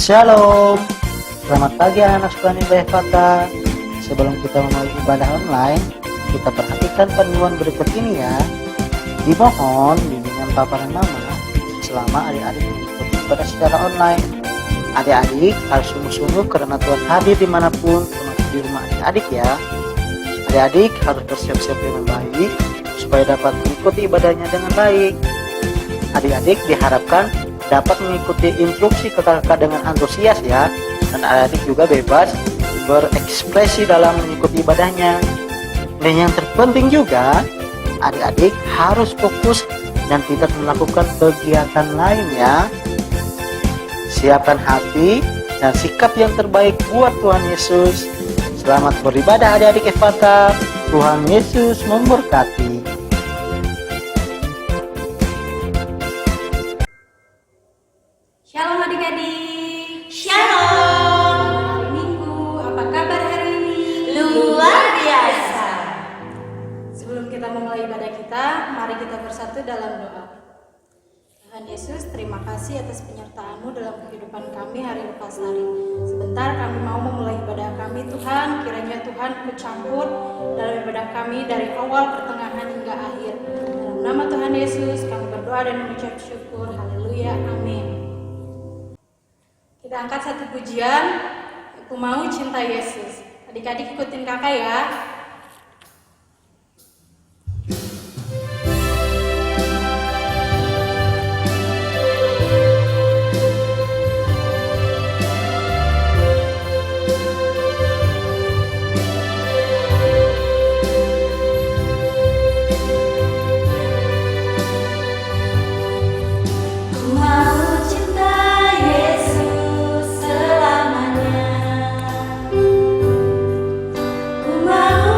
Shalom, selamat pagi anak sekolah Fata. Sebelum kita memulai ibadah online, kita perhatikan panduan berikut ini ya. Dimohon bimbingan papa dan mama selama adik-adik mengikuti ibadah secara online. Adik-adik harus sungguh-sungguh karena Tuhan hadir dimanapun, termasuk di rumah adik-adik ya. Adik-adik harus bersiap-siap dengan baik supaya dapat mengikuti ibadahnya dengan baik. Adik-adik diharapkan dapat mengikuti instruksi kakak-kakak dengan antusias ya, dan adik-adik juga bebas berekspresi dalam mengikuti ibadahnya. Dan yang terpenting juga, adik-adik harus fokus dan tidak melakukan kegiatan lain ya. Siapkan hati dan sikap yang terbaik buat Tuhan Yesus. Selamat beribadah adik-adik Fata. Tuhan Yesus memberkati. Shalom adik-adik. Shalom. Hari Minggu, apa kabar hari ini? Luar biasa. Sebelum kita memulai ibadah kita, mari kita bersatu dalam doa. Tuhan Yesus, terima kasih atas penyertaan-Mu dalam kehidupan kami hari lepas hari. Sebentar kami mau memulai ibadah kami, Tuhan. Kiranya Tuhan mencampur dalam ibadah kami dari awal, pertengahan hingga akhir. Dalam nama Tuhan Yesus, kami berdoa dan mengucap syukur. Haleluya, amin. Kita angkat satu pujian, Aku Mau Cinta Yesus. Adik-adik ikutin kakak ya. Ku mau cinta Yesus selamanya. Ku mau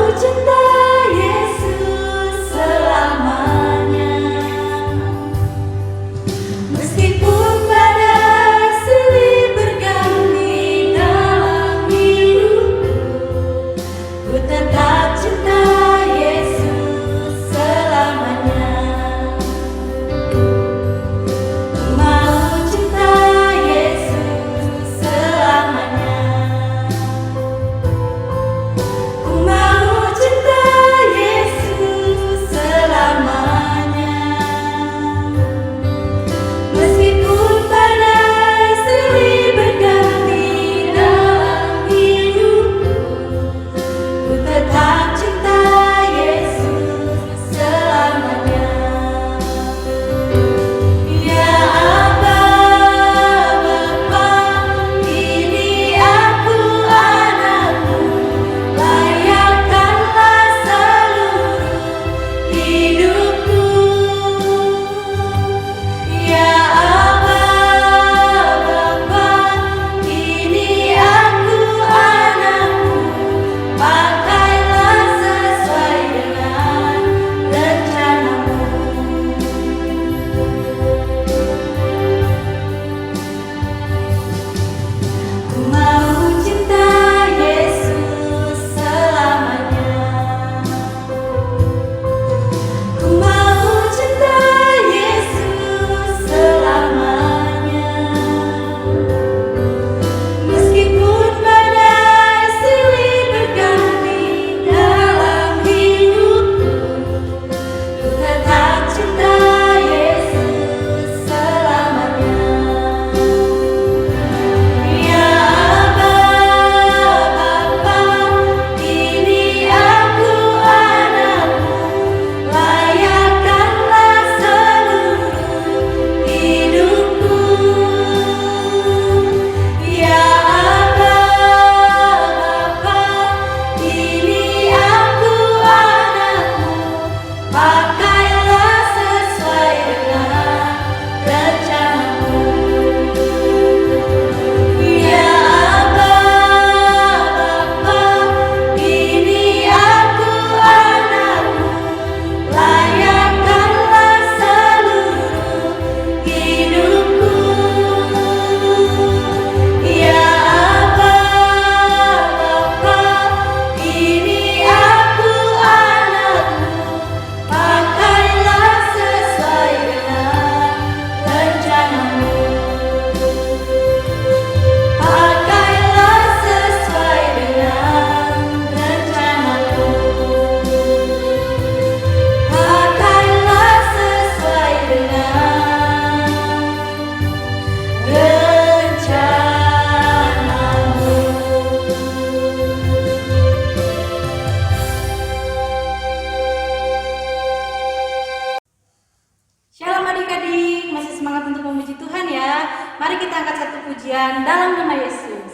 pujian dalam nama Yesus.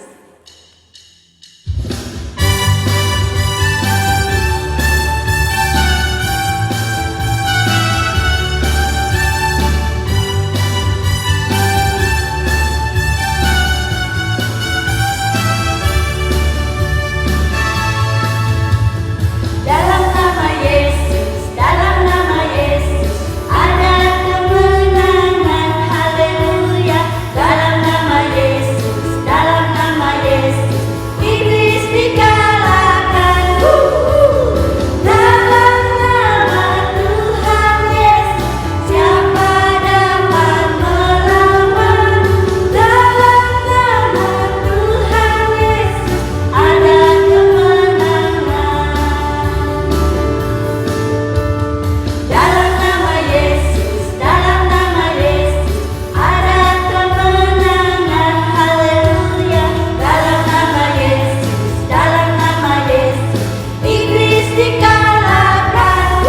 Dalam nama Yesus, dalam nama Yesus, ada kemenangan, haleluya. Dalam nama Yesus, dalam nama Yesus, iblis dikalahkan. Dalam nama Tuhan Yesus, siapa dapat melawan? Dalam nama Tuhan Yesus, ada kemenangan. Dalam nama Yesus, dalam nama Yesus, ada kemenangan, haleluya. Dalam nama Yesus, iblis dikalahkan.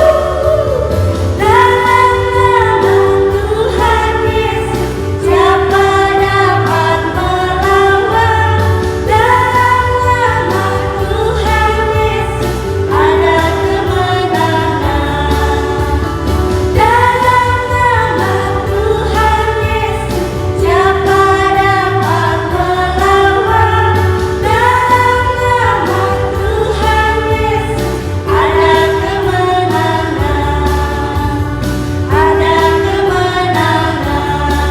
Dalam nama Tuhan Yesus, siapa dapat melawan? Dalam nama Tuhan Yesus, ada kemenangan. Dalam nama Tuhan Yesus, siapa dapat melawan? Dalam nama Tuhan Yesus, ada kemenangan. Ada kemenangan.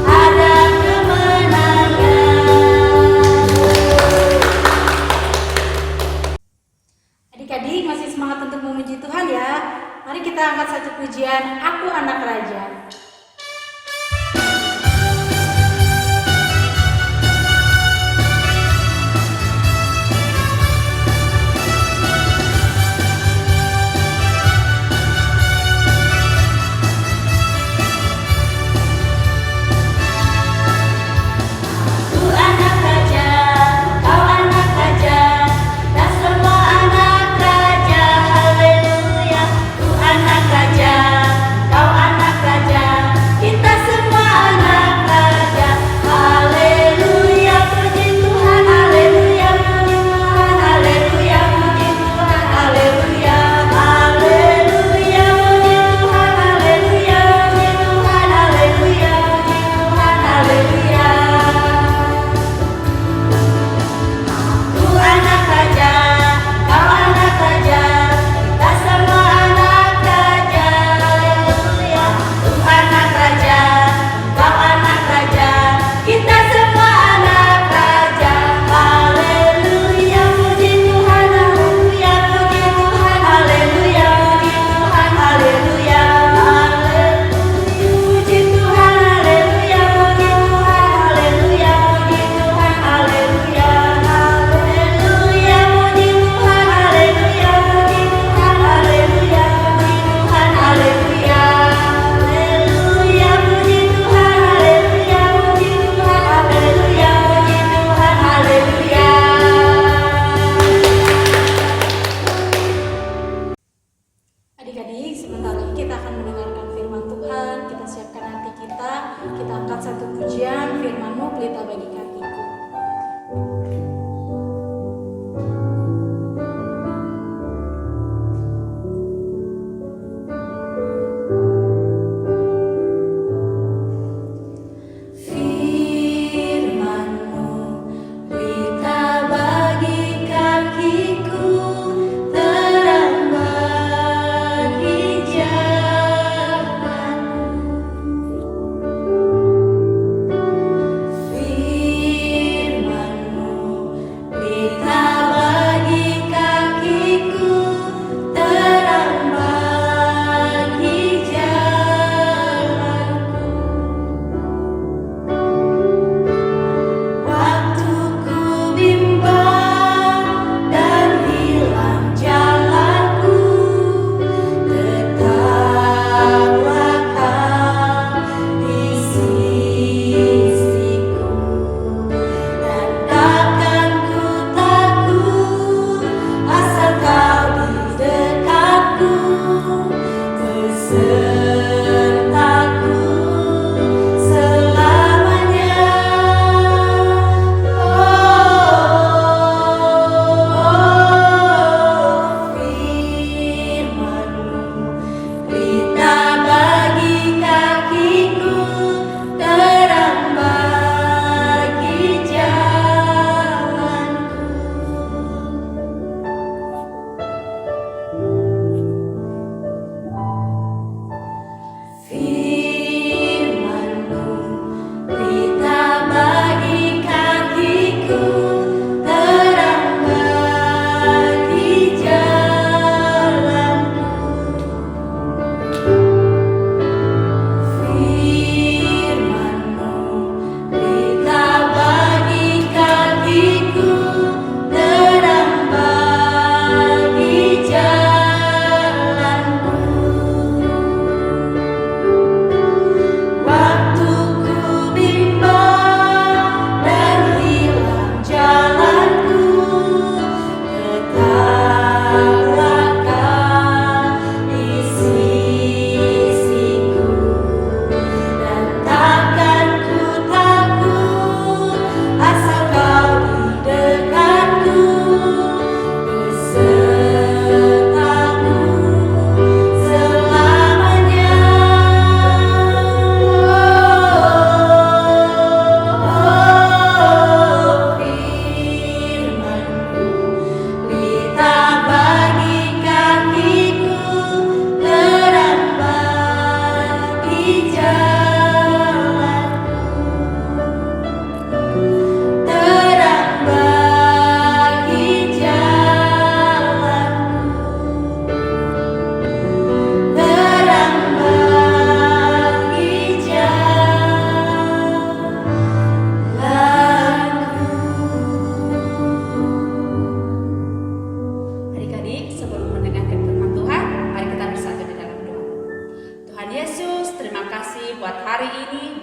Ada kemenangan. Adik-adik masih semangat untuk memuji Tuhan ya? Mari kita angkat satu pujian, Aku Anak Raja. Ku anak raja, kau anak raja, dan semua anak raja, haleluya. Ku anak raja, kau anak raja,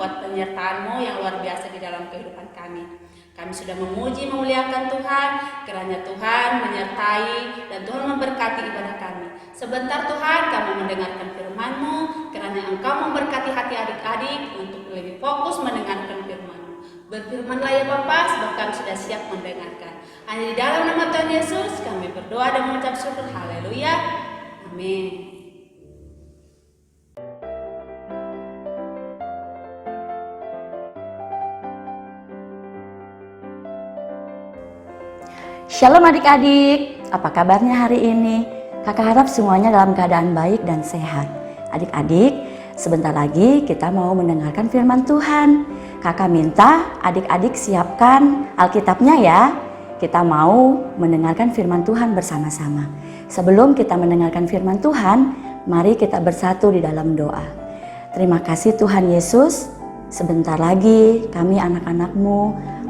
buat penyertaan-Mu yang luar biasa di dalam kehidupan kami. Kami sudah memuji, memuliakan Tuhan, kiranya Tuhan menyertai dan Tuhan memberkati ibadah kami. Sebentar Tuhan kami mendengarkan firman-Mu, kiranya Engkau memberkati hati adik-adik untuk lebih fokus mendengarkan firman-Mu. Berfirmanlah ya Bapa, sebab kami sudah siap mendengarkan. Hanya di dalam nama Tuhan Yesus kami berdoa dan mengucap syukur. Haleluya. Amin. Shalom adik-adik, apa kabarnya hari ini? Kakak harap semuanya dalam keadaan baik dan sehat. Adik-adik, sebentar lagi kita mau mendengarkan firman Tuhan. Kakak minta adik-adik siapkan Alkitabnya ya. Kita mau mendengarkan firman Tuhan bersama-sama. Sebelum kita mendengarkan firman Tuhan, mari kita bersatu di dalam doa. Terima kasih Tuhan Yesus, sebentar lagi kami anak-anak-Mu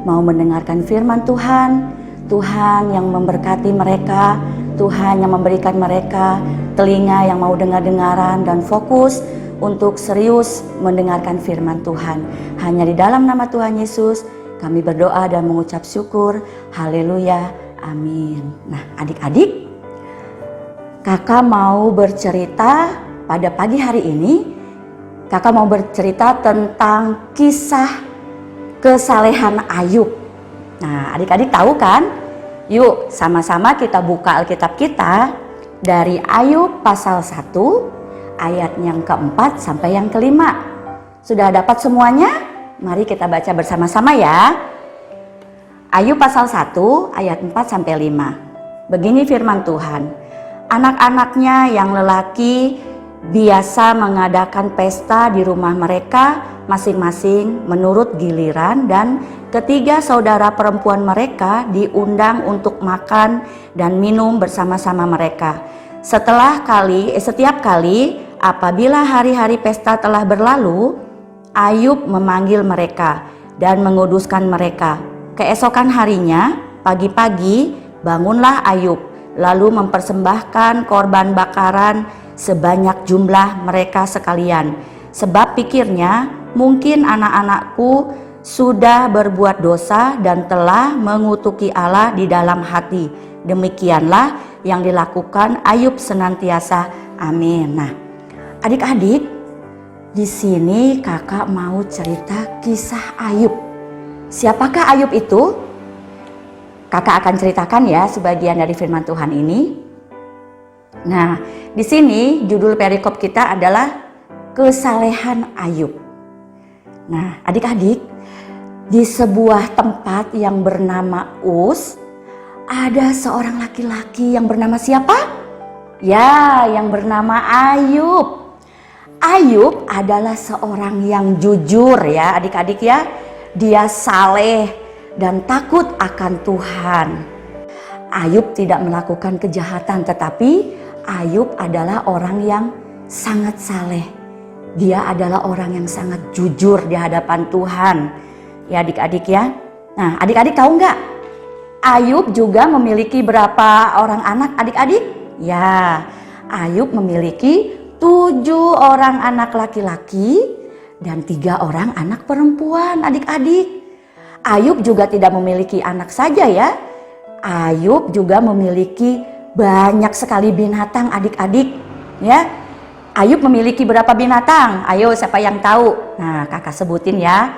mau mendengarkan firman Tuhan. Tuhan yang memberkati mereka, Tuhan yang memberikan mereka telinga yang mau dengar-dengaran dan fokus untuk serius mendengarkan firman Tuhan. Hanya di dalam nama Tuhan Yesus kami berdoa dan mengucap syukur. Haleluya, amin. Nah adik-adik, kakak mau bercerita pada pagi hari ini. Kakak mau bercerita tentang kisah kesalehan Ayub. Nah, adik-adik tahu kan? Yuk, sama-sama kita buka Alkitab kita dari Ayub pasal 1 ayat yang keempat sampai yang kelima. Sudah dapat semuanya? Mari kita baca bersama-sama ya. Ayub pasal 1 ayat 4 sampai 5. Begini firman Tuhan. Anak-anaknya yang lelaki biasa mengadakan pesta di rumah mereka masing-masing menurut giliran, dan ketiga saudara perempuan mereka diundang untuk makan dan minum bersama-sama mereka. Setiap kali apabila hari-hari pesta telah berlalu, Ayub memanggil mereka dan menguduskan mereka. Keesokan harinya, pagi-pagi bangunlah Ayub, lalu mempersembahkan korban bakaran sebanyak jumlah mereka sekalian. Sebab pikirnya, mungkin anak-anakku sudah berbuat dosa dan telah mengutuki Allah di dalam hati. Demikianlah yang dilakukan Ayub senantiasa. Amin. Nah, adik-adik, di sini kakak mau cerita kisah Ayub. Siapakah Ayub itu? Kakak akan ceritakan ya sebagian dari firman Tuhan ini. Nah, di sini judul perikop kita adalah kesalehan Ayub. Nah, adik-adik, di sebuah tempat yang bernama Uz, ada seorang laki-laki yang bernama siapa? Ya, yang bernama Ayub. Ayub adalah seorang yang jujur ya, adik-adik ya. Dia saleh dan takut akan Tuhan. Ayub tidak melakukan kejahatan, tetapi Ayub adalah orang yang sangat saleh. Dia adalah orang yang sangat jujur di hadapan Tuhan. Ya adik-adik ya. Nah adik-adik tahu nggak? Ayub juga memiliki berapa orang anak adik-adik? Ya, Ayub memiliki 7 orang anak laki-laki dan 3 orang anak perempuan adik-adik. Ayub juga tidak memiliki anak saja ya. Ayub juga memiliki banyak sekali binatang adik-adik ya. Ayub memiliki berapa binatang? Ayo siapa yang tahu? Nah kakak sebutin ya.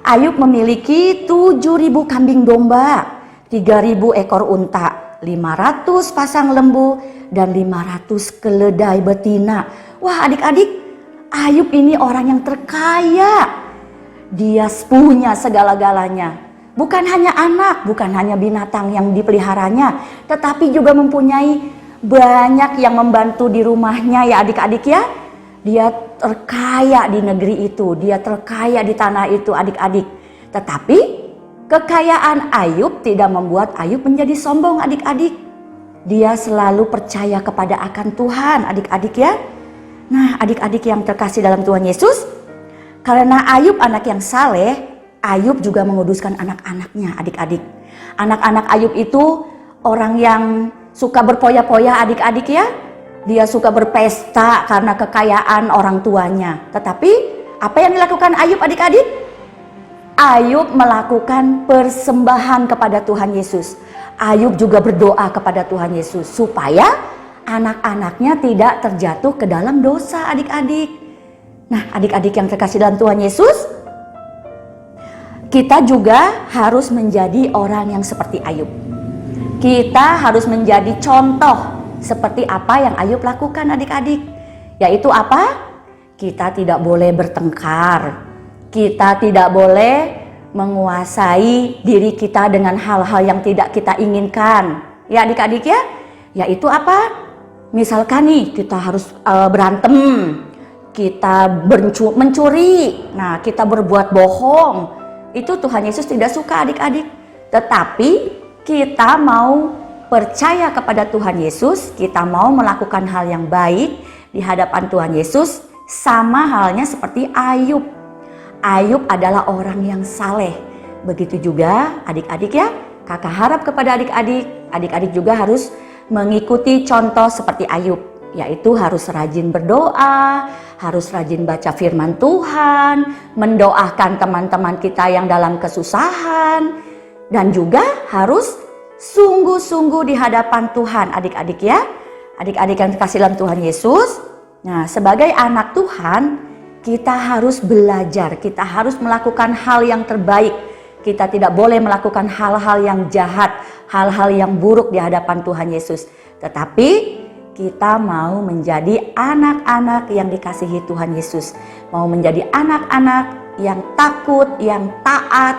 Ayub memiliki 7.000 kambing domba, 3.000 ekor unta, 500 pasang lembu, dan 500 keledai betina. Wah adik-adik, Ayub ini orang yang terkaya. Dia punya segala-galanya. Bukan hanya anak, bukan hanya binatang yang dipeliharanya, tetapi juga mempunyai banyak yang membantu di rumahnya ya adik-adik ya. Dia terkaya di negeri itu, dia terkaya di tanah itu adik-adik. Tetapi kekayaan Ayub tidak membuat Ayub menjadi sombong adik-adik. Dia selalu percaya kepada akan Tuhan adik-adik ya. Nah adik-adik yang terkasih dalam Tuhan Yesus, karena Ayub anak yang saleh, Ayub juga menguduskan anak-anaknya adik-adik. Anak-anak Ayub itu orang yang suka berpoya-poya adik-adik ya. Dia suka berpesta karena kekayaan orang tuanya. Tetapi Apa yang dilakukan Ayub adik-adik? Ayub melakukan persembahan kepada Tuhan Yesus. Ayub juga berdoa kepada Tuhan Yesus supaya anak-anaknya tidak terjatuh ke dalam dosa adik-adik. Nah, adik-adik yang terkasih dalam Tuhan Yesus, kita juga harus menjadi orang yang seperti Ayub. Kita harus menjadi contoh seperti apa yang Ayub lakukan adik-adik. Yaitu apa? Kita tidak boleh bertengkar. Kita tidak boleh menguasai diri kita dengan hal-hal yang tidak kita inginkan. Ya adik-adik ya. Yaitu apa? Misalkan nih kita harus berantem. Kita mencuri. Nah, kita berbuat bohong. Itu Tuhan Yesus tidak suka adik-adik. Tetapi kita mau percaya kepada Tuhan Yesus, kita mau melakukan hal yang baik di hadapan Tuhan Yesus, sama halnya seperti Ayub. Ayub adalah orang yang saleh. Begitu juga adik-adik ya. Kakak harap kepada adik-adik, adik-adik juga harus mengikuti contoh seperti Ayub. Yaitu harus rajin berdoa, harus rajin baca firman Tuhan, mendoakan teman-teman kita yang dalam kesusahan, dan juga harus sungguh-sungguh di hadapan Tuhan adik-adik ya. Adik-adik yang dikasih dalam Tuhan Yesus. Nah, sebagai anak Tuhan, kita harus belajar, kita harus melakukan hal yang terbaik. Kita tidak boleh melakukan hal-hal yang jahat, hal-hal yang buruk di hadapan Tuhan Yesus. Tetapi kita mau menjadi anak-anak yang dikasihi Tuhan Yesus. Mau menjadi anak-anak yang takut, yang taat,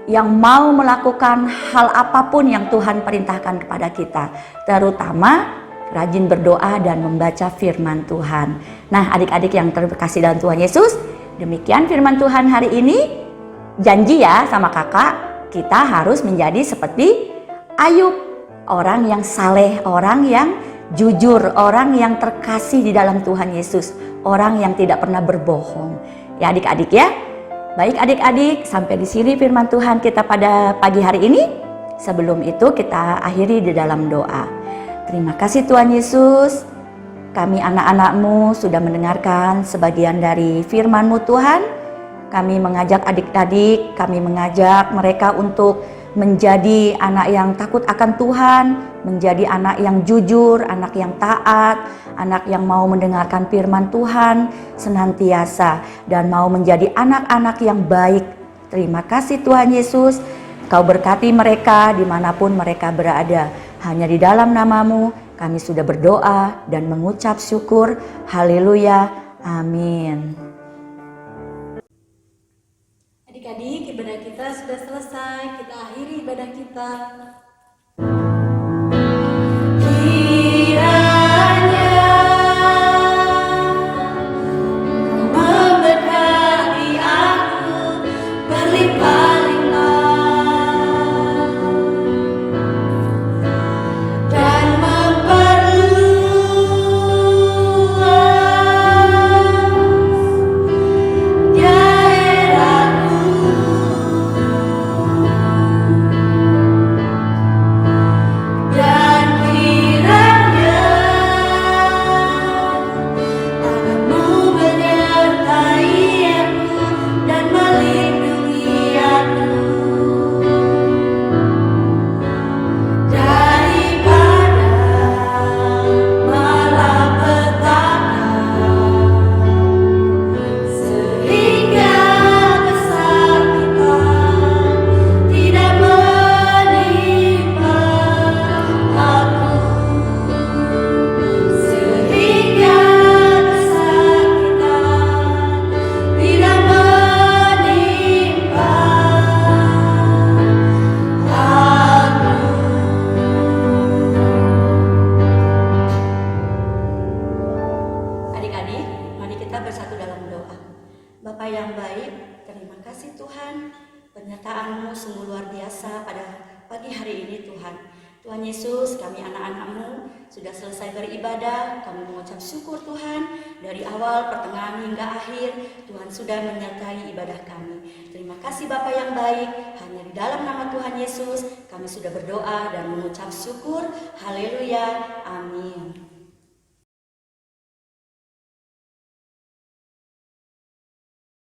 yang mau melakukan hal apapun yang Tuhan perintahkan kepada kita. Terutama rajin berdoa dan membaca firman Tuhan. Nah, adik-adik yang terkasih dalam Tuhan Yesus, demikian firman Tuhan hari ini. Janji ya sama kakak, kita harus menjadi seperti Ayub, orang yang saleh, orang yang jujur, orang yang terkasih di dalam Tuhan Yesus, orang yang tidak pernah berbohong. Ya adik-adik ya. Baik adik-adik, sampai di sini firman Tuhan kita pada pagi hari ini. Sebelum itu kita akhiri di dalam doa. Terima kasih Tuhan Yesus, kami anak-anak-Mu sudah mendengarkan sebagian dari firman-Mu Tuhan. Kami mengajak adik-adik, kami mengajak mereka untuk menjadi anak yang takut akan Tuhan, menjadi anak yang jujur, anak yang taat, anak yang mau mendengarkan firman Tuhan senantiasa, dan mau menjadi anak-anak yang baik. Terima kasih Tuhan Yesus, Kau berkati mereka dimanapun mereka berada. Hanya di dalam nama-Mu kami sudah berdoa dan mengucap syukur. Haleluya. Amin. Adik-adik, ibadah kita sudah selesai. Kita akhiri ibadah kita. Memberkati aku berlimpah-limpah dan memperluas daerahku, dan kiranya tanganmu menyertai aku dan melindungi aku daripada malapetaka, sehingga kesakitan tidak menimpa aku, sehingga kesakitan tidak menimpa aku. Adik-adik, mari kita bersatu dalam doa. Bapa yang baik, terima kasih Tuhan. Penyertaan-Mu sungguh luar biasa pada pagi hari ini Tuhan. Tuhan Yesus, kami anak-anak-Mu sudah selesai beribadah. Kami mengucap syukur Tuhan. Dari awal, pertengahan hingga akhir, Tuhan sudah menyertai ibadah kami. Terima kasih Bapa yang baik. Hanya di dalam nama Tuhan Yesus kami sudah berdoa dan mengucap syukur. Haleluya. Amin.